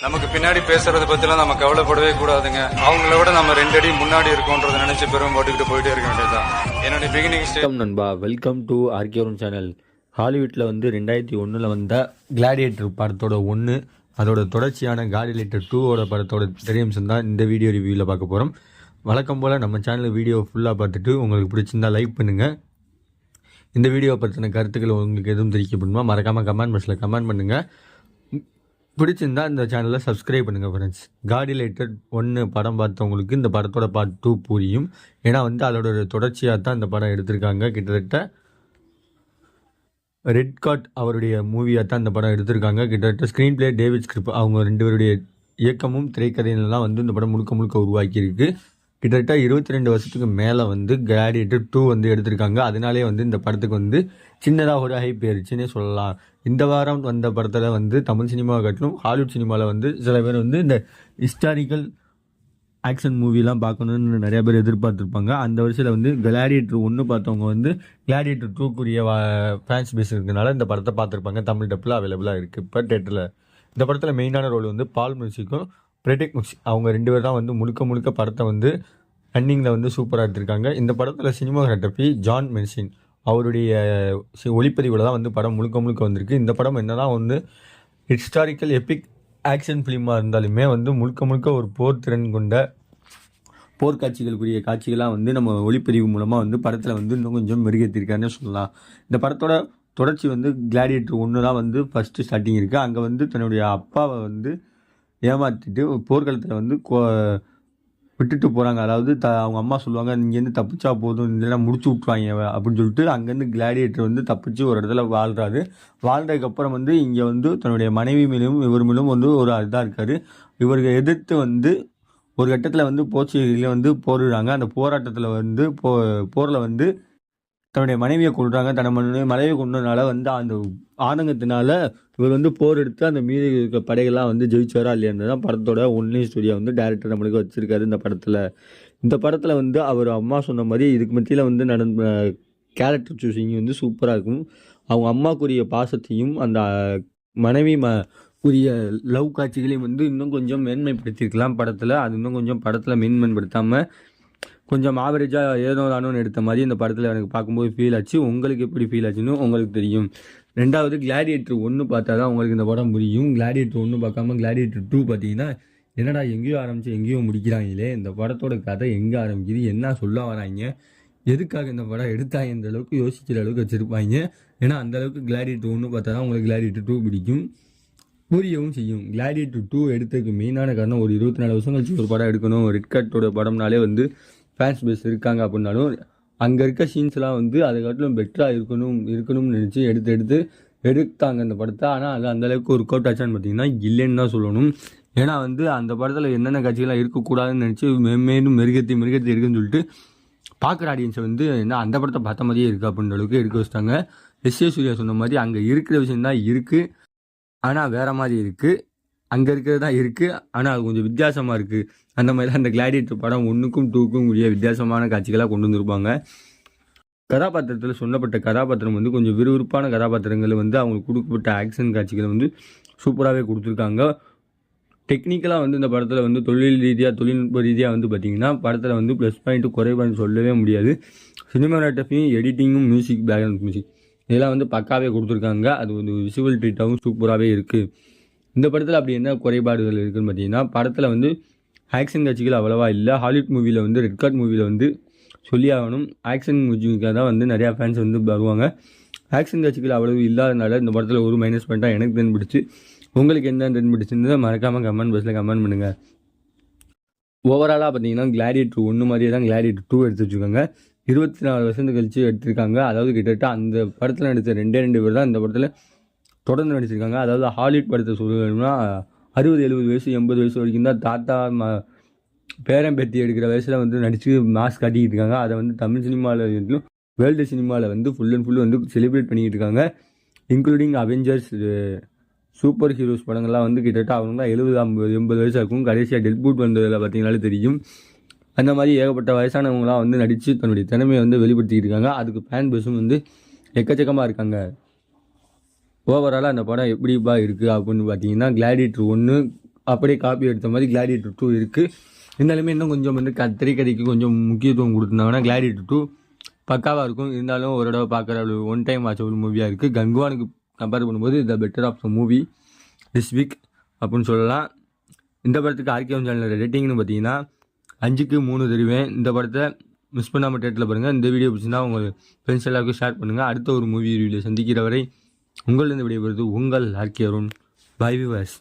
நமக்கு பின்னாடி பேசுறதை பத்திலாம் நம்ம கவலைப்படவே கூடாதுங்க. அவங்கள விட நம்ம 2 அடி முன்னாடி இருக்கோன்றதை நினைச்சு பெரும் போட்டுக்கிட்டு போயிட்டே இருக்க வேண்டியதுதான். என்னுடைய பிகினிங் ஸ்டேஜ். நண்பா, வெல்கம் டு ஆர்கேவன் சேனல். ஹாலிவுட்டில் 2001 வந்த கிளாடியேட்டர் படத்தோட 1 அதோட தொடர்ச்சியான கிளாடியேட்டர் 2ஓட படத்தோட திரையம்சம் தான் இந்த வீடியோ ரிவ்யூவில் பார்க்க போகிறோம். வழக்கம் போல் நம்ம சேனல் வீடியோ ஃபுல்லாக பார்த்துட்டு உங்களுக்கு பிடிச்சிருந்தா லைக் பண்ணுங்கள். இந்த வீடியோ பற்றின கருத்துக்கள் உங்களுக்கு எதுவும் தெரிவிக்கப்படுமா மறக்காமல் கமெண்ட் பாக்ஸில் கமெண்ட் பண்ணுங்கள். பிடிச்சிருந்தா இந்த சேனலை சப்ஸ்கிரைப் பண்ணுங்கள் ஃப்ரெண்ட்ஸ். கிளாடியேட்டர் 1 படம் பார்த்தவங்களுக்கு இந்த படத்தோட பார்ட் 2 புரியும். ஏன்னா அதோட தொடர்ச்சியாக தான் இந்த படம் எடுத்திருக்காங்க. கிட்டத்தட்ட ரெட் கார்ட் அவருடைய மூவியாக தான் இந்த படம் எடுத்திருக்காங்க. கிட்டத்தட்ட ஸ்க்ரீன் பிளே டேவிட் ஸ்கிரிப்ட் அவங்க 2 பேருடைய இயக்கமும் திரைக்கதையிலாம் இந்த படம் முழுக்க உருவாக்கியிருக்கு. கிட்டத்தட்ட 22 வருஷத்துக்கு மேலே கிளாடியேட்டர் 2 எடுத்திருக்காங்க. அதனாலே இந்த படத்துக்கு சின்னதாக ஒரு ஹைப் ஏறிச்சுன்னே சொல்லலாம். இந்த வாரம் வந்த படத்தில் தமிழ் சினிமாவை காட்டிலும் ஹாலிவுட் சினிமாவில் சில பேர் இந்த ஹிஸ்டாரிக்கல் ஆக்ஷன் மூவிலாம் பார்க்கணுன்னு நிறைய பேர் எதிர்பார்த்துருப்பாங்க. அந்த வருஷத்தில் கிளாடியேட்டர் 1 பார்த்தவங்க கிளாடியேட்டர் 2க்குரிய ஃபேன்ஸ் பேஸ் இருக்கிறதுனால இந்த படத்தை பார்த்துருப்பாங்க. தமிழ் டப்பில் அவைலபிளாக இருக்குது இப்போ தேட்டரில். இந்த படத்தில் மெயினான ரோல் பால் மியூசிக்கும் பிரெடிக் முக்ஸ் அவங்க 2 பேர் தான் முழுக்க படத்தை ரன்னிங்கில் சூப்பராக எடுத்திருக்காங்க. இந்த படத்தில் சினிமாகிராஃபி ஜான் மென்சின் அவருடைய ஒளிப்பதிவில் தான் படம் முழுக்க வந்திருக்கு. இந்த படம் என்னதான் ஹிஸ்டாரிக்கல் எபிக் ஆக்ஷன் ஃபிலிமாக இருந்தாலுமே முழுக்க ஒரு போர் திறன் கொண்ட போர்க்காட்சிகளுக்குரிய காட்சிகளாக நம்ம ஒளிப்பதிவு மூலமாக படத்தில் இன்னும் கொஞ்சம் மெருகேற்றிருக்காருன்னு சொல்லலாம். இந்த படத்தோட தொடர்ச்சி கிளாடியேட்டர் 1 தான் ஃபஸ்ட்டு ஸ்டார்டிங் இருக்குது. அங்கே தன்னுடைய அப்பாவை ஏமாற்றிட்டு போர்க்களத்தில் விட்டுட்டு போகிறாங்க. அதாவது அவங்க அம்மா சொல்லுவாங்க, இங்கேருந்து தப்பிச்சா போதும், இதெல்லாம் முடிச்சு விட்ருவாங்க அப்படின்னு சொல்லிட்டு அங்கேருந்து கிளாடியேட்டர் தப்பிச்சு ஒரு இடத்துல வாழ்கிறாரு. வாழ்றதுக்கப்புறம் இங்கே தன்னுடைய மனைவி மேலும் இவர் மேலும் ஒரு இதாக இருக்கார். இவருக்கு எதிர்த்து ஒரு கட்டத்தில் போர்ச்சுகீசில் போரிடுறாங்க. அந்த போராட்டத்தில் போரில் தன்னுடைய மனைவியை கொள்றாங்க. மனைவியை கொண்டதுனால அந்த ஆதங்கத்தினால இவர் போர் எடுத்து அந்த மீதி இருக்க படைகள்லாம் ஜெயிச்சாரா இல்லையான்னு தான் படத்தோட ஒன்லி ஸ்டோரியா டைரக்டர் நம்மளுக்கு வச்சிருக்காரு. இந்த படத்தில் அவர் அம்மா சொன்ன மாதிரி இதுக்கு மத்தியில் நடந்த கேரக்டர் சூஸிங் சூப்பராக இருக்கும். அவங்க அம்மாக்குரிய பாசத்தையும் அந்த மனைவி உரிய லவ் காட்சிகளையும் இன்னும் கொஞ்சம் மேன்மைப்படுத்தியிருக்கலாம் படத்தில். அது இன்னும் கொஞ்சம் படத்தில் மேன்மைப்படுத்தாமல் கொஞ்சம் ஆவரேஜாக ஏதோ தானோன்னு எடுத்த மாதிரி இந்த படத்தில் எனக்கு பார்க்கும்போது ஃபீல் ஆச்சு. உங்களுக்கு எப்படி ஃபீல் ஆச்சுன்னு உங்களுக்கு தெரியும். 2வது கிளாடியேட்டர் 1 பார்த்தா தான் உங்களுக்கு இந்த படம் புரியும். கிளாடியேட்டர் 1 பார்க்காம கிளாடியேட்டர் 2 பார்த்தீங்கன்னா என்னடா எங்கேயோ ஆரம்பித்து எங்கேயோ முடிக்கிறாங்களே, இந்த படத்தோட கதை எங்கே ஆரம்பிக்குது, என்ன சொல்ல வராங்க, எதுக்காக இந்த படம் எடுத்தாங்கன்ற அளவுக்கு யோசிக்கிற அளவுக்கு வச்சுருப்பாங்க. ஏன்னா அந்தளவுக்கு கிளாடியேட்டர் 1 பார்த்தா தான் உங்களுக்கு கிளாடியேட்டர் 2 பிடிக்கும், புரியவும் செய்யும். கிளாடியேட்டர் 2 எடுத்ததுக்கு மெயினான காரணம் ஒரு 24 வருஷம் கழிச்சு ஒரு படம் எடுக்கணும். ரெட் கார்ட்டோட படம்னாலே ஃபேன்ஸ் பேஸ் இருக்காங்க அப்படின்னாலும் அங்கே இருக்க சீன்ஸ்லாம் அதை காட்டிலும் பெட்டராக இருக்கணும்னு நினச்சி எடுத்தாங்க அந்த படத்தை. ஆனால் அது அந்தளவுக்கு ஒரு கோட் ஆச்சான்னு பார்த்தீங்கன்னா இல்லைன்னு தான் சொல்லணும். ஏன்னா அந்த படத்தில் என்னென்ன காட்சிகள்லாம் இருக்கக்கூடாதுன்னு நினச்சி மேலும் மெருகேற்றி இருக்குன்னு சொல்லிட்டு பார்க்குற ஆடியன்ஸை என்ன அந்த படத்தை பார்த்த மாதிரியே இருக்குது அப்படின்ற அளவுக்கு எடுக்க வச்சிட்டாங்க. எஸ்.ஏ. சூர்யா சொன்ன மாதிரி அங்கே இருக்கிற விஷயந்தான் இருக்குது, ஆனால் வேறு மாதிரி இருக்குது. அங்கே இருக்கிறது தான் இருக்குது, ஆனால் அது கொஞ்சம் வித்தியாசமாக இருக்குது. அந்த மாதிரி அந்த கிளாடியேட்டர் படம் 1க்கும் 2க்கும் உரிய வித்தியாசமான காட்சிகளாக கொண்டு வந்திருப்பாங்க. கதாபாத்திரத்தில் சொல்லப்பட்ட கதாபாத்திரம் கொஞ்சம் விறுவிறுப்பான கதாபாத்திரங்கள் அவங்களுக்கு கொடுக்கப்பட்ட ஆக்ஷன் காட்சிகளை சூப்பராகவே கொடுத்துருக்காங்க. டெக்னிக்கலாக இந்த படத்தில் தொழில்நுட்ப ரீதியாக பார்த்திங்கன்னா படத்தில் ப்ளஸ் பாயிண்ட்டு குறைபாடு சொல்லவே முடியாது. சினிமாகிராஃபியும் எடிட்டிங்கும் மியூசிக் பேக்ரவுண்ட் மியூசிக் இதெல்லாம் பக்காவே கொடுத்துருக்காங்க. அது விசுவல் ட்ரீட்டாகவும் சூப்பராகவே இருக்குது. இந்த படத்தில் அப்படி என்ன குறைபாடுகள் இருக்குதுன்னு பார்த்தீங்கன்னா படத்தில் ஆக்ஷன் காட்சிகள் அவ்வளவா இல்லை. ஹாலிவுட் மூவியில் ரெட் கார்ட் மூவியில் சொல்லி ஆகணும், ஆக்ஷன் மூவிக்காக தான் நிறையா ஃபேன்ஸ் வருவாங்க. ஆக்ஷன் காட்சிகள் அவ்வளவு இல்லாதனால இந்த படத்தில் ஒரு மைனஸ் பாயிண்ட்டாக எனக்கு தென்படுச்சு. உங்களுக்கு என்ன தென்படுச்சுன்னு மறக்காமல் கமெண்ட் பாக்ஸில் கமெண்ட் பண்ணுங்கள். ஓவராலாக பார்த்தீங்கன்னா கிளாடியேட்டர் 1 மாதிரியே தான் கிளாடியேட்டர் 2 எடுத்து வச்சுருக்காங்க. 24 வருஷத்துக்கு கழிச்சு எடுத்திருக்காங்க. அதாவது கிட்டத்தட்ட அந்த படத்தில் நடித்த 2 பேர் தான் இந்த படத்தில் தொடர்ந்து நடிச்சிருக்காங்க. அதாவது ஹாலிவுட் படத்தை சொல்லணும்னா 60, 70 வயசு 80 வயசு வரைக்கும் தான் தாத்தா பேரன் பேத்தி எடுக்கிற வயசில் நடித்து மாஸ்க் காட்டிக்கிட்டு இருக்காங்க. அதை தமிழ் சினிமாவில் வேர்ல்டு சினிமாவில் ஃபுல் அண்ட் ஃபுல் செலிப்ரேட் பண்ணிக்கிட்டு இருக்காங்க. இன்க்ளூடிங் அவெஞ்சர்ஸ் சூப்பர் ஹீரோஸ் படங்கள்லாம் கிட்டத்தட்ட அவங்க 70, 50, 80 வயசாக இருக்கும். கடைசியாக டெட்பூட் வந்ததில் பார்த்தீங்கன்னாலே தெரியும். அந்த மாதிரி ஏகப்பட்ட வயசானவங்களாம் நடித்து தன்னுடைய திறமையை வெளிப்படுத்திக்கிட்டு இருக்காங்க. அதுக்கு ஃபேன் பேஸும் எக்கச்சக்கமாக இருக்காங்க. ஓவராலாக அந்த படம் எப்படிப்பா இருக்குது அப்படின்னு பார்த்தீங்கன்னா கிளாடியேட்டர் 1 அப்படியே காப்பி எடுத்த மாதிரி கிளாடியேட்டர் 2 இருக்குது. இருந்தாலுமே இன்னும் கொஞ்சம் வந்து திரைக்கதைக்கு கொஞ்சம் முக்கியத்துவம் கொடுத்துருந்தாங்கன்னா கிளாடியேட்டர் 2 பக்காவாக இருக்கும். இருந்தாலும் ஒரு தடவை பார்க்குற ஒரு ஒன் டைம் வாட்ச் ஒரு மூவியாக இருக்குது. கங்குவானுக்கு கம்பேர் பண்ணும்போது the better of the movie this week அப்படின்னு சொல்லலாம். இந்த படத்துக்கு ஆர்கேஎம் சேனலோட ரேட்டிங்னு பார்த்தீங்கன்னா 5க்கு 3 தருவேன். இந்த படத்தை மிஸ் பண்ணாமல் தேட்டரில் பாருங்கள். இந்த வீடியோ பிடிச்சின்னா உங்கள் ஃப்ரெண்ட்ஸ் எல்லாருக்கும் ஷேர் பண்ணுங்கள். அடுத்த ஒரு மூவி ரிவ்யூவில் சந்திக்கிற வரை உங்களிருந்து விடைபெறுவது உங்கள் ஆர்கே அருண். By viewers.